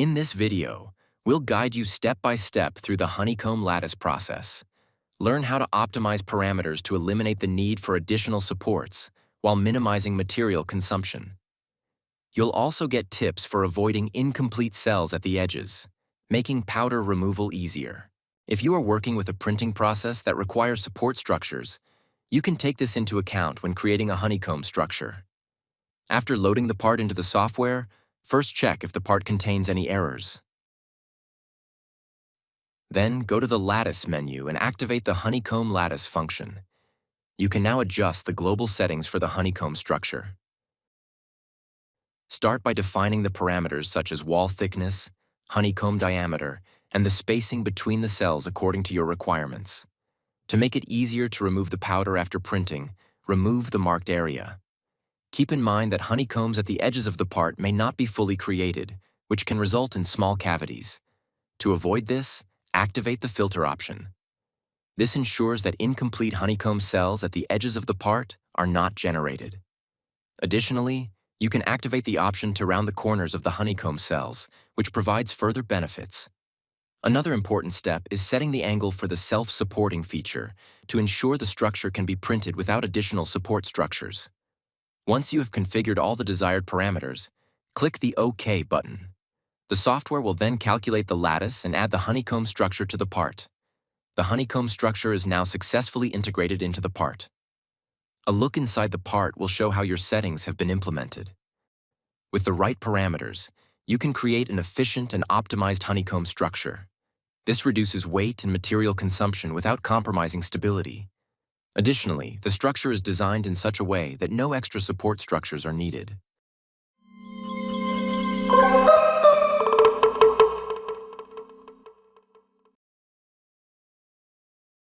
In this video, we'll guide you step by step through the Honeycomb lattice process. Learn how to optimize parameters to eliminate the need for additional supports while minimizing material consumption. You'll also get tips for avoiding incomplete cells at the edges, making powder removal easier. If you are working with a printing process that requires support structures, you can take this into account when creating a honeycomb structure. After loading the part into the software, first check if the part contains any errors. Then go to the Lattice menu and activate the Honeycomb Lattice function. You can now adjust the global settings for the honeycomb structure. Start by defining the parameters such as wall thickness, honeycomb diameter, and the spacing between the cells according to your requirements. To make it easier to remove the powder after printing, remove the marked area. Keep in mind that honeycombs at the edges of the part may not be fully created, which can result in small cavities. To avoid this, activate the filter option. This ensures that incomplete honeycomb cells at the edges of the part are not generated. Additionally, you can activate the option to round the corners of the honeycomb cells, which provides further benefits. Another important step is setting the angle for the self-supporting feature to ensure the structure can be printed without additional support structures. Once you have configured all the desired parameters, click the OK button. The software will then calculate the lattice and add the honeycomb structure to the part. The honeycomb structure is now successfully integrated into the part. A look inside the part will show how your settings have been implemented. With the right parameters, you can create an efficient and optimized honeycomb structure. This reduces weight and material consumption without compromising stability. Additionally, the structure is designed in such a way that no extra support structures are needed.